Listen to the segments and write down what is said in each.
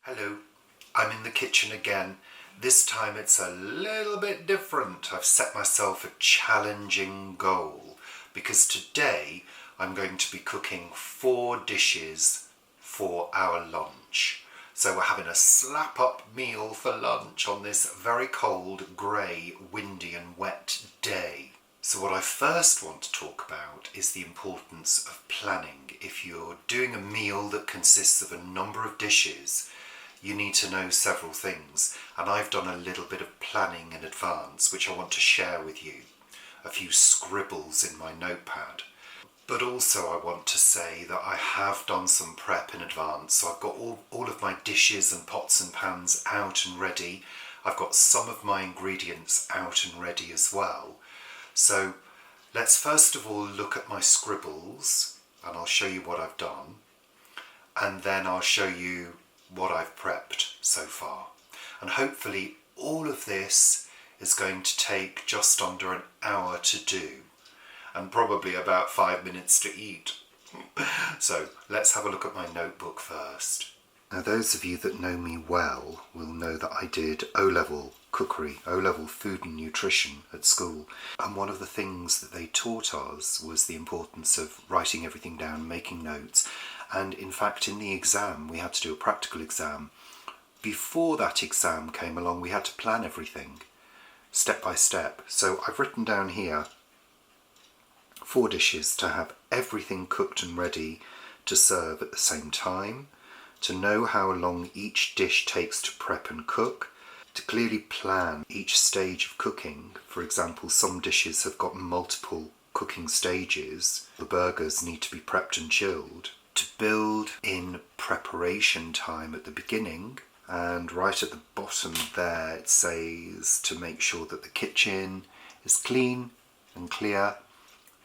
Hello, I'm in the kitchen again. This time it's a little bit different. I've set myself a challenging goal because today I'm going to be cooking 4 dishes for our lunch. So we're having a slap-up meal for lunch on this very cold, grey, windy and wet day. So what I first want to talk about is the importance of planning. If you're doing a meal that consists of a number of dishes, you need to know several things, and I've done a little bit of planning in advance which I want to share with you. A few scribbles in my notepad. But also I want to say that I have done some prep in advance, so I've got all of my dishes and pots and pans out and ready. I've got some of my ingredients out and ready as well. So let's first of all look at my scribbles, and I'll show you what I've done, and then I'll show you what I've prepped so far. And hopefully all of this is going to take just under an hour to do, and probably about 5 minutes to eat. So let's have a look at my notebook first. Now those of you that know me well will know that I did O-level cookery, O-level food and nutrition at school, and one of the things that they taught us was the importance of writing everything down, making notes. And in fact in the exam we had to do a practical exam. Before that exam came along we had to plan everything step by step. So I've written down here 4 dishes to have everything cooked and ready to serve at the same time, to know how long each dish takes to prep and cook, to clearly plan each stage of cooking. For example, some dishes have got multiple cooking stages. The burgers need to be prepped and chilled. To build in preparation time at the beginning, and right at the bottom there it says to make sure that the kitchen is clean and clear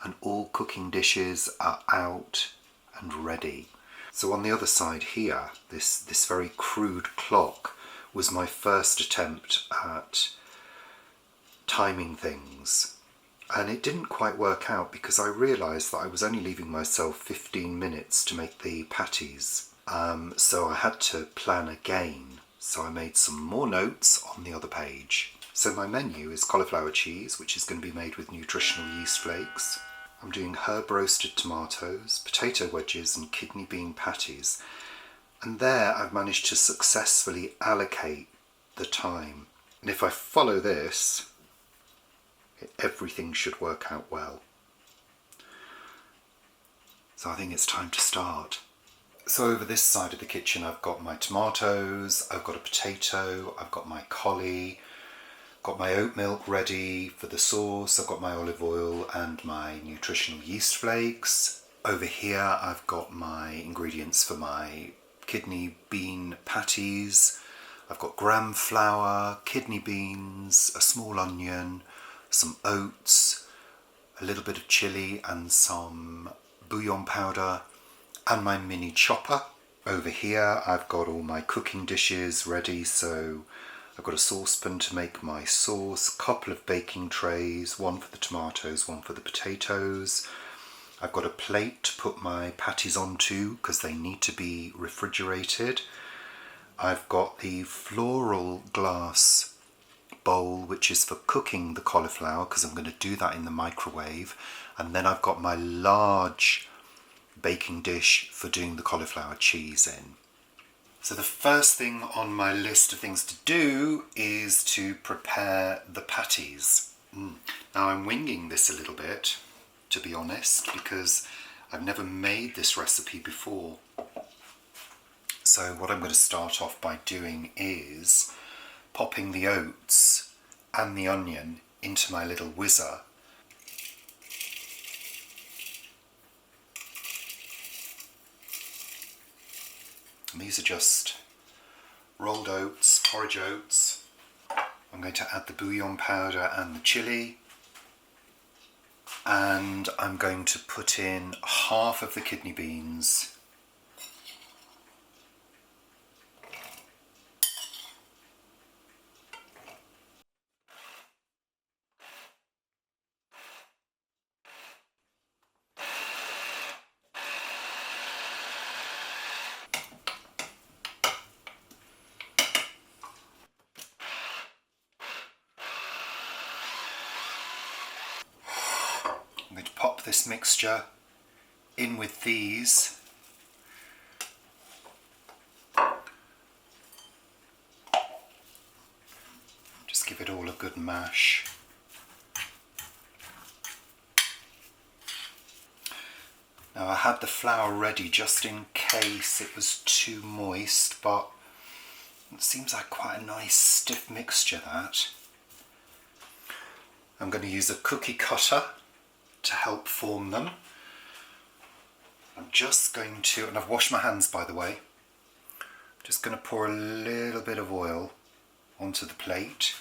and all cooking dishes are out and ready. So on the other side here, this very crude clock was my first attempt at timing things. And it didn't quite work out because I realised that I was only leaving myself 15 minutes to make the patties. So I had to plan again. So I made some more notes on the other page. So my menu is cauliflower cheese, which is going to be made with nutritional yeast flakes. I'm doing herb roasted tomatoes, potato wedges and kidney bean patties. And there I've managed to successfully allocate the time. And if I follow this, everything should work out well. So I think it's time to start. So over this side of the kitchen I've got my tomatoes, I've got a potato, I've got my collie, got my oat milk ready for the sauce, I've got my olive oil and my nutritional yeast flakes. Over here I've got my ingredients for my kidney bean patties. I've got gram flour, kidney beans, a small onion, some oats, a little bit of chilli and some bouillon powder, and my mini chopper. Over here I've got all my cooking dishes ready, so I've got a saucepan to make my sauce, a couple of baking trays, one for the tomatoes, one for the potatoes. I've got a plate to put my patties onto because they need to be refrigerated. I've got the floral glass bowl which is for cooking the cauliflower because I'm going to do that in the microwave, and then I've got my large baking dish for doing the cauliflower cheese in. So the first thing on my list of things to do is to prepare the patties. Now I'm winging this a little bit, to be honest, because I've never made this recipe before. So what I'm going to start off by doing is popping the oats and the onion into my little whizzer. And these are just rolled oats, porridge oats. I'm going to add the bouillon powder and the chilli. And I'm going to put in half of the kidney beans. going to pop this mixture in with these. Just give it all a good mash. Now I had the flour ready just in case it was too moist, but it seems like quite a nice stiff mixture, that. I'm going to use a cookie cutter to help form them. I'm just going to, and I've washed my hands by the way, just going to pour a little bit of oil onto the plate.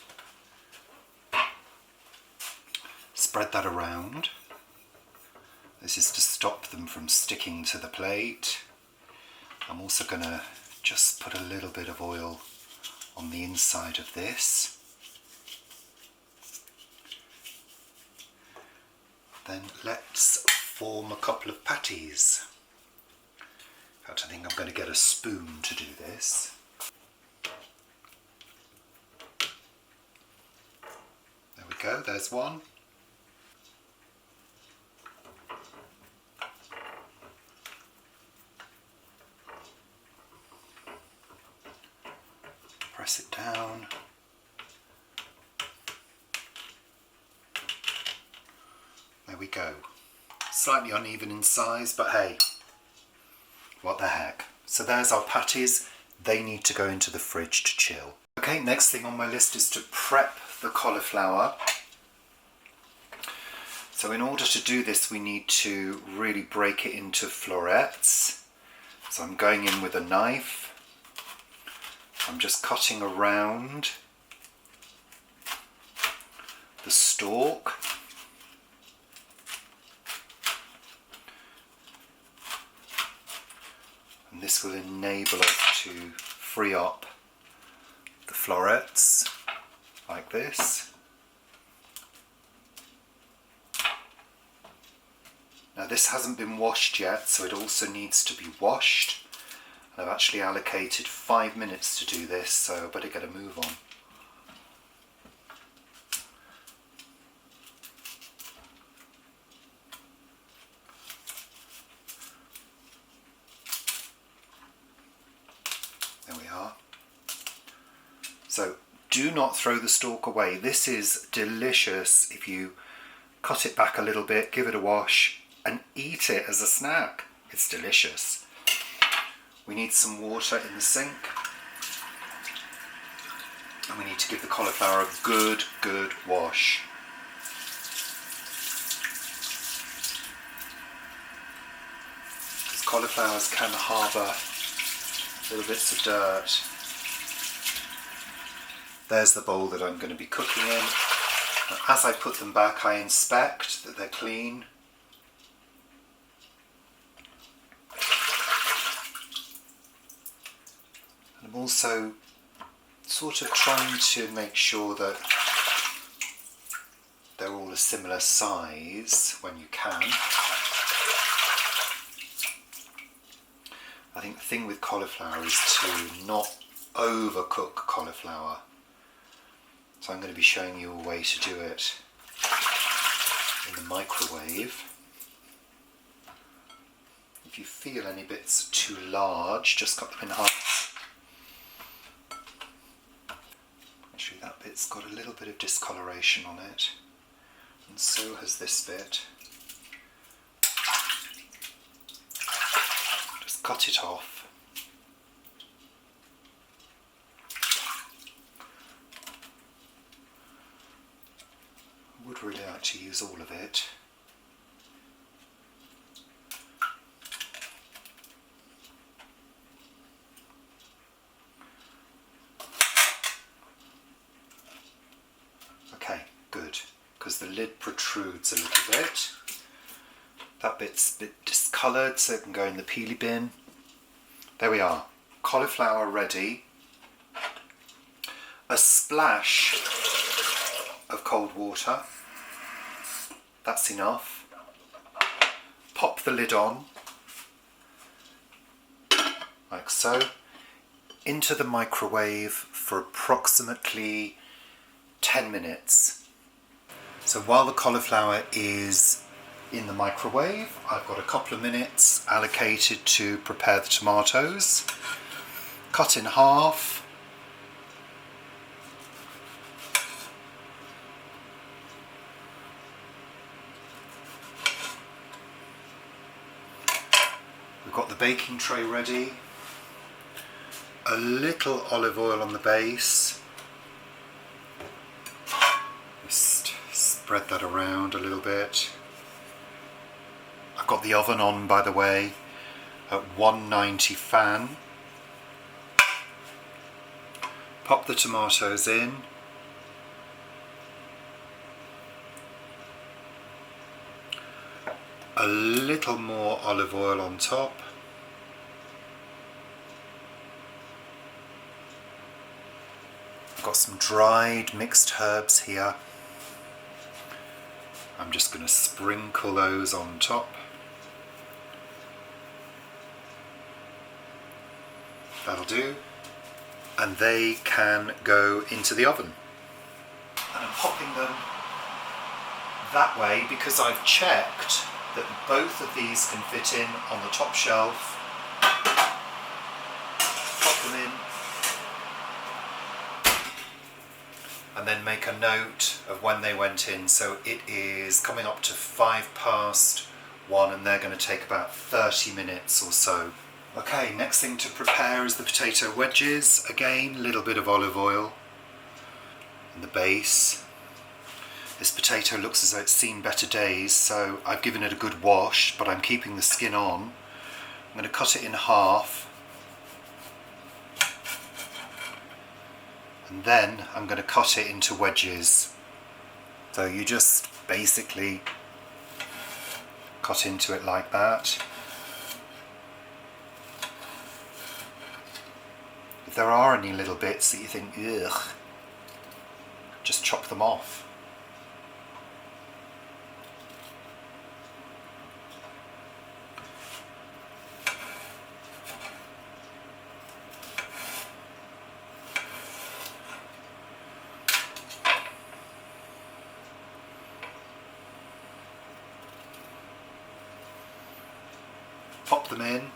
Spread that around. This is to stop them from sticking to the plate. I'm also going to just put a little bit of oil on the inside of this. Then let's form a couple of patties. In fact, I think I'm going to get a spoon to do this. There we go, there's one. Press it down. There we go. Slightly uneven in size, but hey, what the heck. So there's our patties. They need to go into the fridge to chill. Okay, next thing on my list is to prep the cauliflower. So in order to do this, we need to really break it into florets. So I'm going in with a knife. I'm just cutting around the stalk. And this will enable us to free up the florets like this. Now this hasn't been washed yet, so it also needs to be washed. I've actually allocated 5 minutes to do this, so I better get a move on. There we are. So do not throw the stalk away. This is delicious if you cut it back a little bit, give it a wash and eat it as a snack. It's delicious. We need some water in the sink, and we need to give the cauliflower a good wash. Because cauliflowers can harbour little bits of dirt. There's the bowl that I'm going to be cooking in. And as I put them back, I inspect that they're clean. I'm also sort of trying to make sure that they're all a similar size when you can. I think the thing with cauliflower is to not overcook cauliflower. So I'm going to be showing you a way to do it in the microwave. If you feel any bits too large, just cut them in half. Actually, that bit's got a little bit of discoloration on it, and so has this bit. Just cut it off. I would really like to use all of it. Okay, good, because the lid protrudes a little bit. That bit's a bit discoloured, so it can go in the peely bin. There we are, cauliflower ready. A splash of cold water, that's enough. Pop the lid on, like so, into the microwave for approximately 10 minutes. So while the cauliflower is in the microwave. I've got a couple of minutes allocated to prepare the tomatoes. Cut in half. We've got the baking tray ready. A little olive oil on the base. Just spread that around a little bit. I've got the oven on, by the way, at 190 fan. Pop the tomatoes in. A little more olive oil on top. I've got some dried mixed herbs here. I'm just going to sprinkle those on top. That'll do. And they can go into the oven. And I'm popping them that way because I've checked that both of these can fit in on the top shelf. Pop them in. And then make a note of when they went in. So it is coming up to 1:05 and they're going to take about 30 minutes or so. Okay, next thing to prepare is the potato wedges. Again, a little bit of olive oil in the base. This potato looks as though it's seen better days, so I've given it a good wash, but I'm keeping the skin on. I'm going to cut it in half. And then I'm going to cut it into wedges. So you just basically cut into it like that. If there are any little bits that you think, ugh, just chop them off. Pop them in,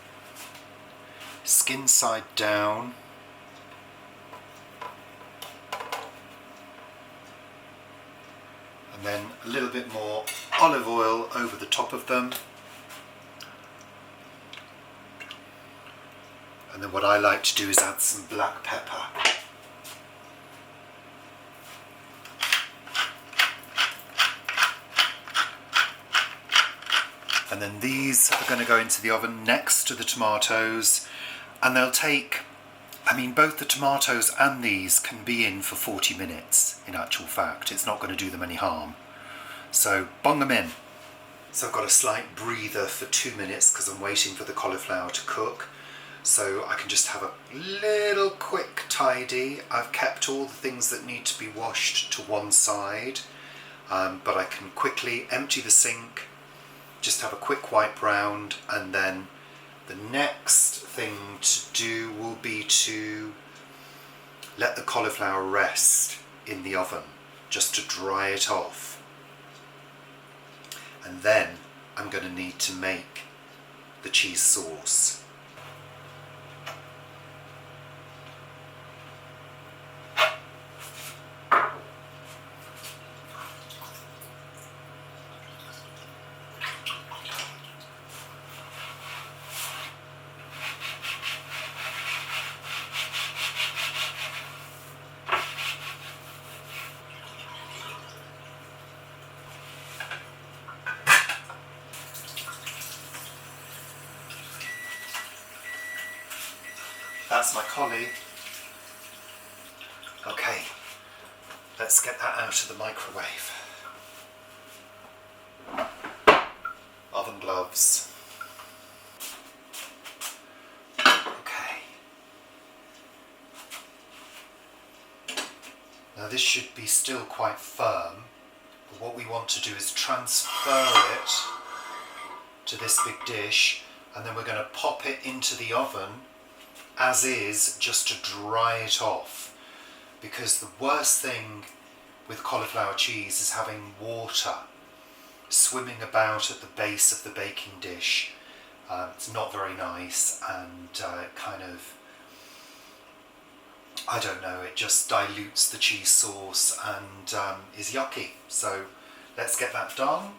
skin side down. And then a little bit more olive oil over the top of them. And then what I like to do is add some black pepper. And then these are going to go into the oven next to the tomatoes, and they'll take, both the tomatoes and these can be in for 40 minutes in actual fact. It's not going to do them any harm. So bung them in. So I've got a slight breather for 2 minutes because I'm waiting for the cauliflower to cook. So I can just have a little quick tidy. I've kept all the things that need to be washed to one side, but I can quickly empty the sink, just have a quick wipe round, and then the next thing to do will be to let the cauliflower rest in the oven just to dry it off. And then I'm going to need to make the cheese sauce. That's my collie. Okay, let's get that out of the microwave. Oven gloves. Okay. Now this should be still quite firm, but what we want to do is transfer it to this big dish, and then we're going to pop it into the oven as is, just to dry it off, because the worst thing with cauliflower cheese is having water swimming about at the base of the baking dish. It's not very nice, and kind of, I don't know, it just dilutes the cheese sauce and is yucky. So let's get that done.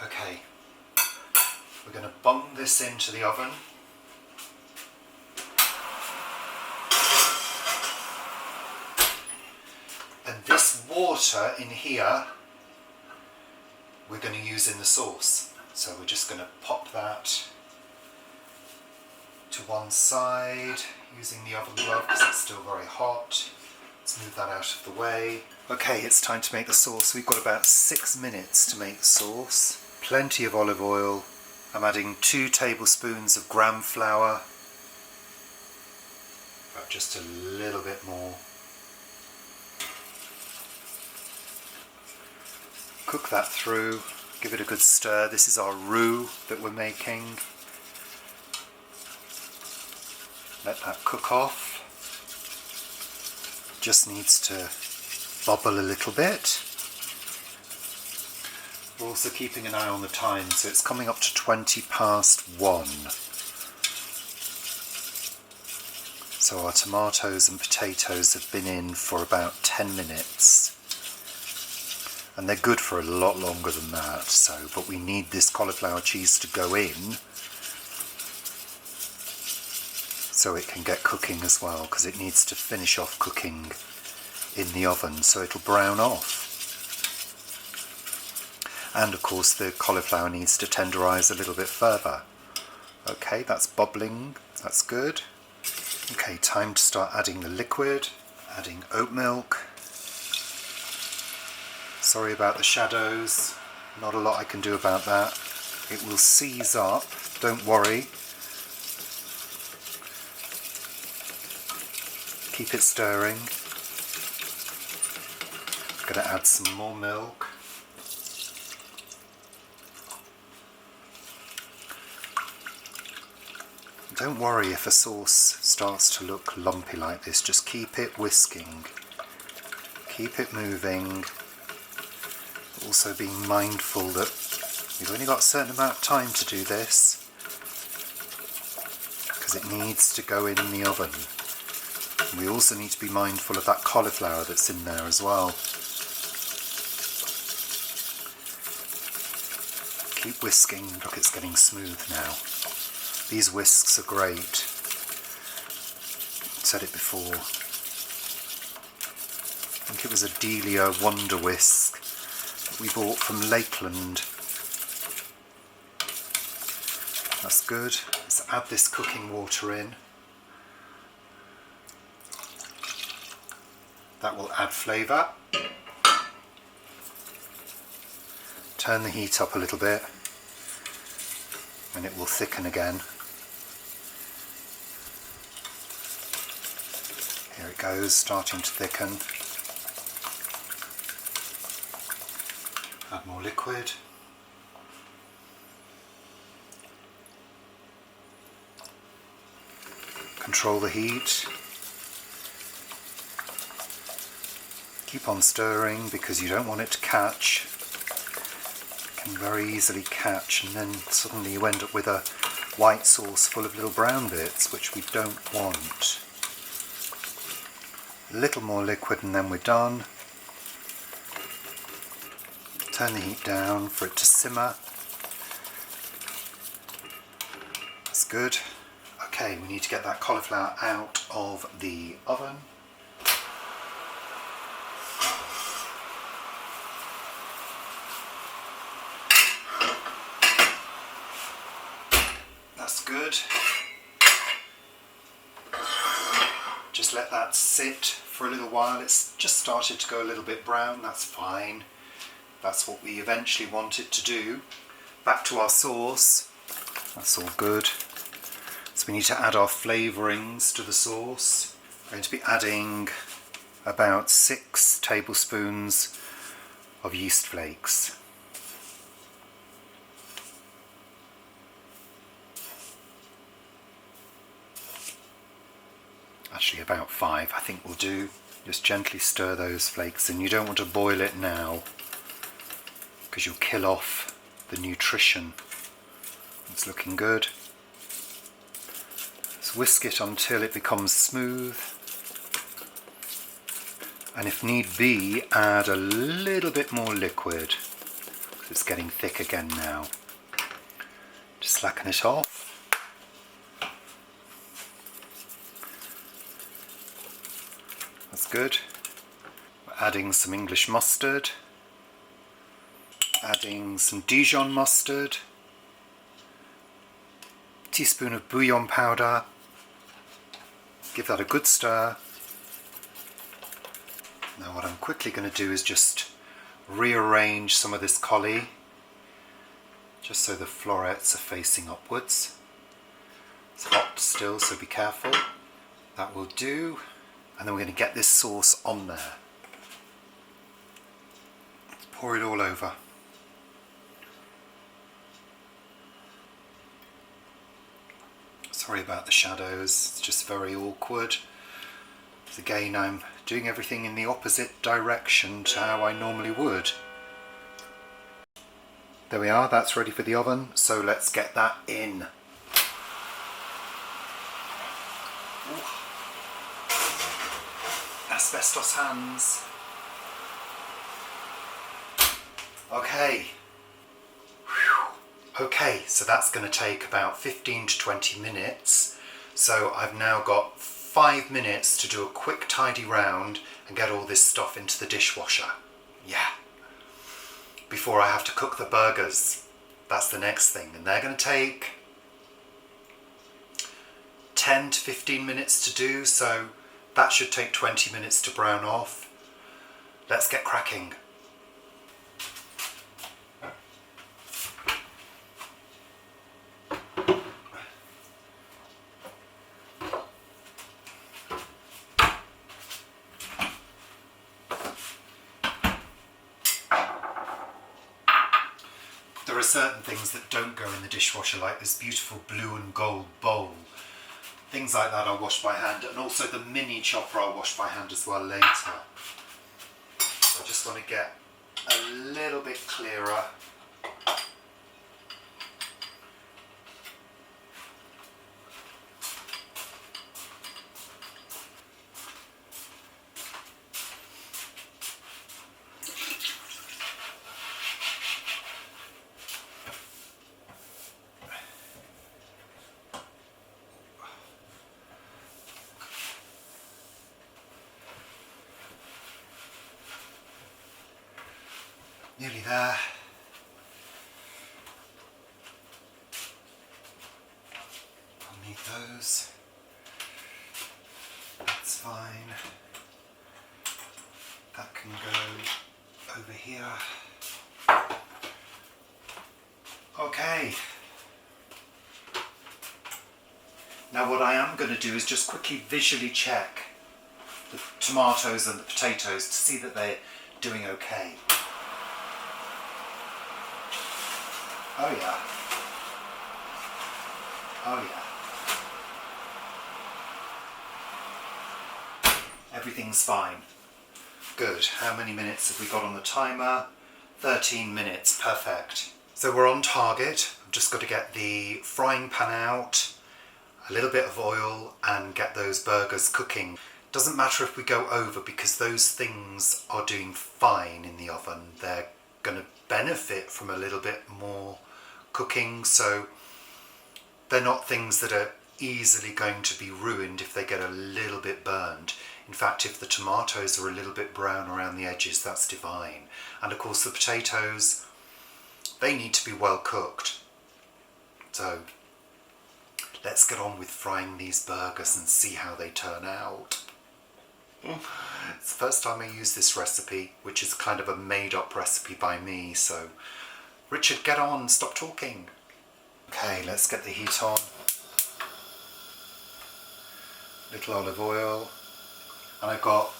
Okay, we're going to bung this into the oven. And this water in here we're going to use in the sauce. So we're just going to pop that to one side using the oven glove because it's still very hot. Let's move that out of the way. Okay, it's time to make the sauce. We've got about 6 minutes to make the sauce. Plenty of olive oil. I'm adding 2 tablespoons of gram flour. About just a little bit more. Cook that through, give it a good stir. This is our roux that we're making. Let that cook off. Just needs to bubble a little bit. We're also keeping an eye on the time, so it's coming up to 1:20. So our tomatoes and potatoes have been in for about 10 minutes. And they're good for a lot longer than that, but we need this cauliflower cheese to go in so it can get cooking as well, because it needs to finish off cooking in the oven so it'll brown off. And of course the cauliflower needs to tenderize a little bit further. Okay, that's bubbling, that's good. Okay, time to start adding the liquid, adding oat milk. Sorry about the shadows, not a lot I can do about that. It will seize up, don't worry. Keep it stirring. I'm going to add some more milk. Don't worry if a sauce starts to look lumpy like this, just keep it whisking. Keep it moving. Also being mindful that you've only got a certain amount of time to do this because it needs to go in the oven. And we also need to be mindful of that cauliflower that's in there as well. Keep whisking. Look, it's getting smooth now. These whisks are great. I've said it before. I think it was a Delia Wonder Whisk we bought from Lakeland. That's good. Let's add this cooking water in. That will add flavour. Turn the heat up a little bit and it will thicken again. Here it goes, starting to thicken. Add more liquid. Control the heat. Keep on stirring because you don't want it to catch. It can very easily catch, and then suddenly you end up with a white sauce full of little brown bits, which we don't want. A little more liquid and then we're done. Turn the heat down for it to simmer. That's good. Okay, we need to get that cauliflower out of the oven. That's good. Just let that sit for a little while. It's just started to go a little bit brown, that's fine. That's what we eventually want it to do. Back to our sauce. That's all good. So we need to add our flavourings to the sauce. I'm going to be adding about 6 tablespoons of yeast flakes. Actually about 5 I think will do. Just gently stir those flakes in. You don't want to boil it now because you'll kill off the nutrition. It's looking good. Let's whisk it until it becomes smooth. And if need be, add a little bit more liquid, because it's getting thick again now. Just slacken it off. That's good. We're adding some English mustard, adding some Dijon mustard, teaspoon of bouillon powder. Give that a good stir. Now what I'm quickly going to do is just rearrange some of this cauli, just so the florets are facing upwards. It's hot still, so be careful. That will do. And then we're going to get this sauce on there. Let's pour it all over. Sorry about the shadows, it's just very awkward. Again, I'm doing everything in the opposite direction to how I normally would. There we are, that's ready for the oven, so let's get that in. Ooh. Asbestos hands. Okay. Whew. Okay, so that's going to take about 15 to 20 minutes. So I've now got 5 minutes to do a quick tidy round and get all this stuff into the dishwasher. Yeah. Before I have to cook the burgers. That's the next thing. And they're going to take 10 to 15 minutes to do, so that should take 20 minutes to brown off. Let's get cracking. There are certain things that don't go in the dishwasher, like this beautiful blue and gold bowl. Things like that I'll wash by hand, and also the mini chopper I'll wash by hand as well later. So I just want to get a little bit clearer. Nearly there. I'll need those. That's fine. That can go over here. Okay. Now what I am going to do is just quickly visually check the tomatoes and the potatoes to see that they're doing okay. Oh yeah. Oh yeah. Everything's fine. Good. How many minutes have we got on the timer? 13 minutes. Perfect. So we're on target. I've just got to get the frying pan out, a little bit of oil, and get those burgers cooking. Doesn't matter if we go over, because those things are doing fine in the oven. They're going to benefit from a little bit more cooking, so they're not things that are easily going to be ruined if they get a little bit burned. In fact, if the tomatoes are a little bit brown around the edges, that's divine. And of course the potatoes, they need to be well cooked. So let's get on with frying these burgers and see how they turn out. It's the first time I use this recipe, which is kind of a made-up recipe by me, so Richard, get on, stop talking. Okay, let's get the heat on. Little olive oil. And I've got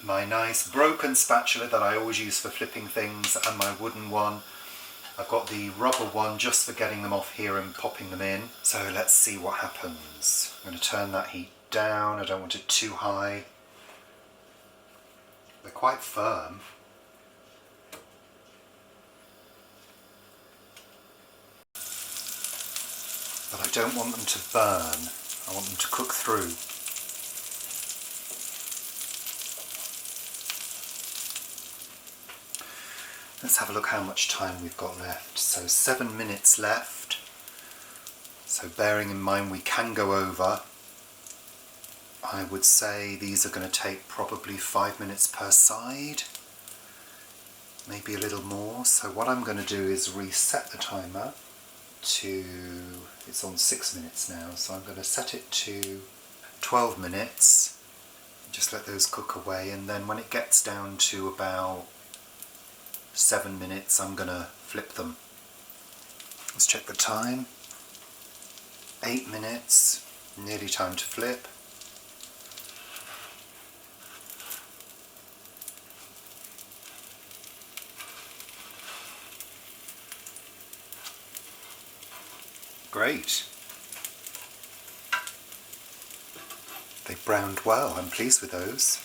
my nice broken spatula that I always use for flipping things, and my wooden one. I've got the rubber one just for getting them off here and popping them in. So let's see what happens. I'm going to turn that heat down, I don't want it too high. They're quite firm. But I don't want them to burn. I want them to cook through. Let's have a look how much time we've got left. So 7 minutes left. So bearing in mind we can go over, I would say these are going to take probably 5 minutes per side. Maybe a little more. So what I'm going to do is reset the timer to, it's on 6 minutes now, so I'm going to set it to 12 minutes. Just let those cook away, and then when it gets down to about 7 minutes, I'm going to flip them. Let's check the time. 8 minutes, nearly time to flip. Great. They browned well, I'm pleased with those.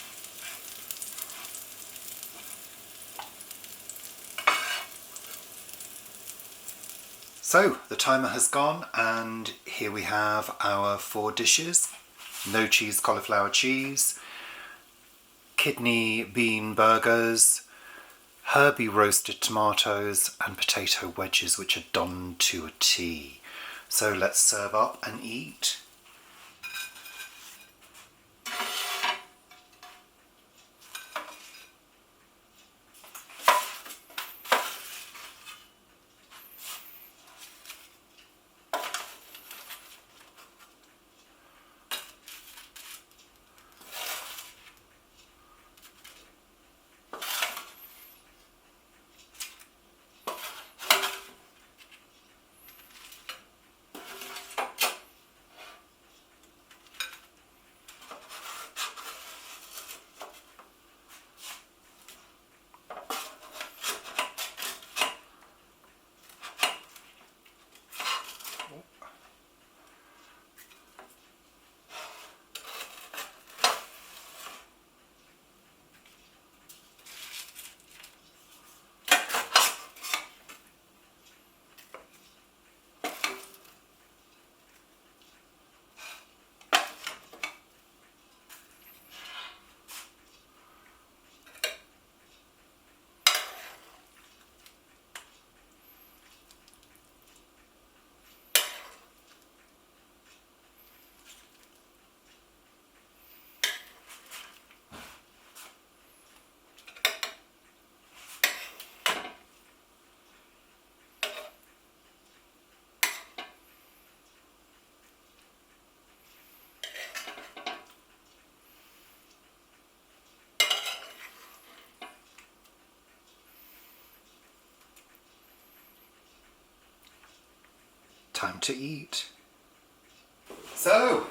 So the timer has gone, and here we have our 4 dishes. No cheese cauliflower cheese, kidney bean burgers, herby roasted tomatoes, and potato wedges, which are done to a T. So let's serve up and eat. Time to eat. So,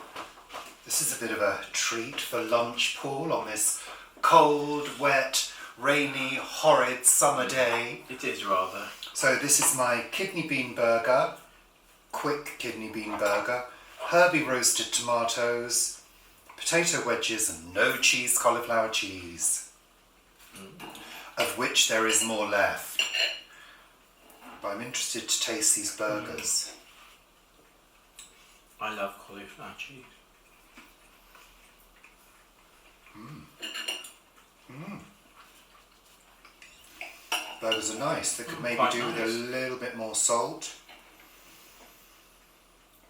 this is a bit of a treat for lunch, Paul, on this cold, wet, rainy, horrid summer day. It is rather. So this is my kidney bean burger, quick kidney bean burger, herby roasted tomatoes, potato wedges, and no cheese cauliflower cheese, of which there is more left. But I'm interested to taste these burgers. I love cauliflower cheese. Burgers are nice. They could maybe do nice. with a little bit more salt.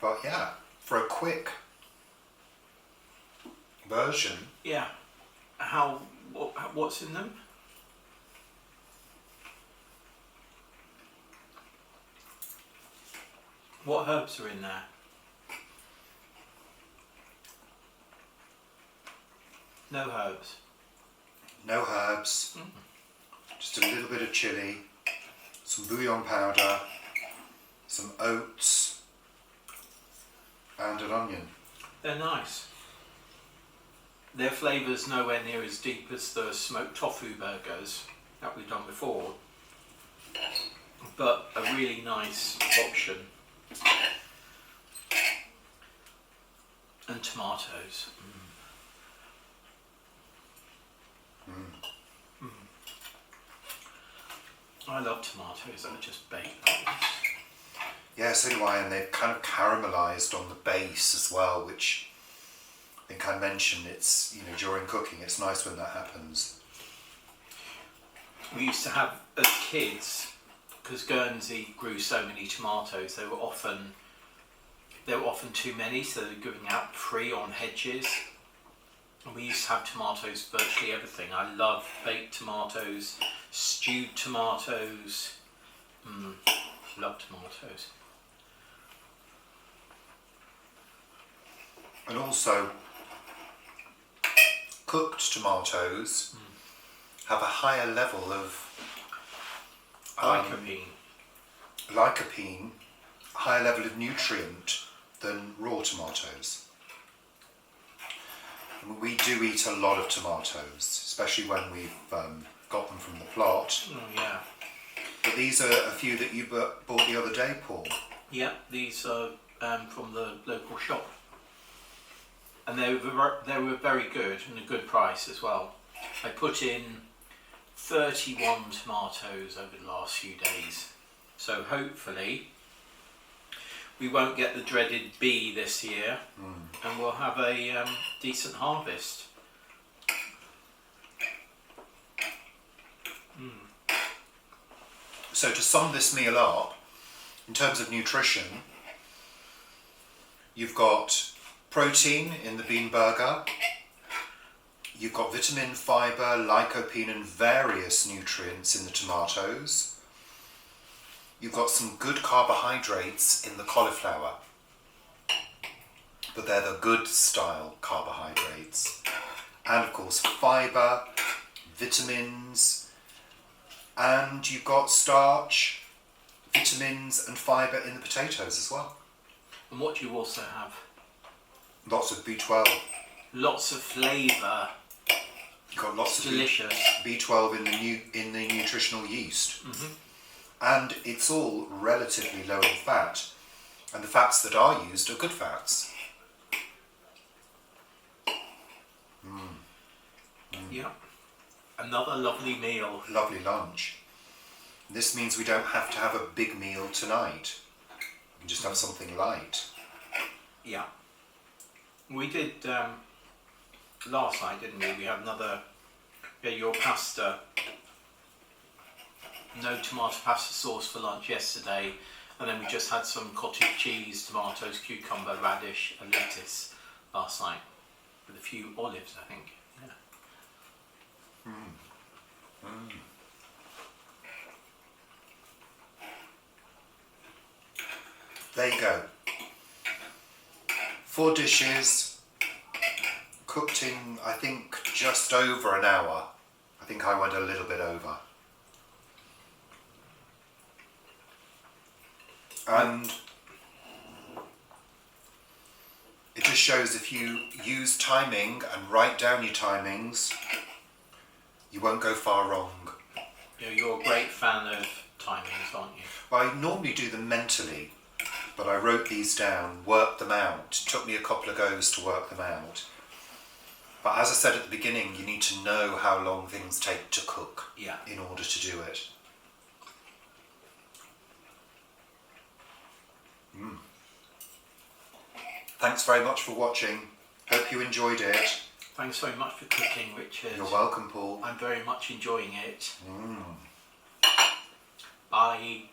But yeah, for a quick version. Yeah. What's in them? What herbs are in there? No herbs. No herbs. Just a little bit of chilli, some bouillon powder, some oats, and an onion. They're nice. Their flavour's nowhere near as deep as the smoked tofu burgers that we've done before, but a really nice option. And tomatoes. I love tomatoes that are just baked like this. Yeah, so do I, and they've kind of caramelised on the base as well, which I think I mentioned. It's, you know, during cooking, it's nice when that happens. We used to have, as kids, because Guernsey grew so many tomatoes, they were often too many, so they were giving out free on hedges. And we used to have tomatoes, virtually everything. I love baked tomatoes, stewed tomatoes. Love tomatoes. And also, cooked tomatoes have a higher level of lycopene, higher level of nutrient than raw tomatoes. We do eat a lot of tomatoes, especially when we've got them from the plot. Oh yeah. But these are a few that you bought the other day, Paul. Yeah, these are from the local shop. And they were very good and a good price as well. I put in 31 tomatoes over the last few days. So hopefully we won't get the dreaded bee this year, and we'll have a decent harvest. So to sum this meal up, in terms of nutrition, you've got protein in the bean burger, you've got vitamin, fibre, lycopene and various nutrients in the tomatoes. You've got some good carbohydrates in the cauliflower, but they're the good style carbohydrates. And of course fibre, vitamins, and you've got starch, vitamins and fibre in the potatoes as well. And what do you also have? Lots of B12. Lots of flavour. You've got lots of delicious. B12 in the nutritional yeast. And it's all relatively low in fat. And the fats that are used are good fats. Yeah. Another lovely meal. Lovely lunch. This means we don't have to have a big meal tonight. We can just have something light. Yeah. We did last night, didn't we? We had your pasta. No tomato pasta sauce for lunch yesterday, and then we just had some cottage cheese, tomatoes, cucumber, radish and lettuce last night with a few olives, I think. Yeah. There you go. 4 dishes, cooked in, I think, just over an hour. I think I went a little bit over. And it just shows if you use timing and write down your timings, you won't go far wrong. You're a great fan of timings, aren't you? Well, I normally do them mentally, but I wrote these down, worked them out. It took me a couple of goes to work them out. But as I said at the beginning, you need to know how long things take to cook in order to do it. Thanks very much for watching. Hope you enjoyed it. Thanks very much for cooking, Richard. You're welcome, Paul. I'm very much enjoying it. Bye.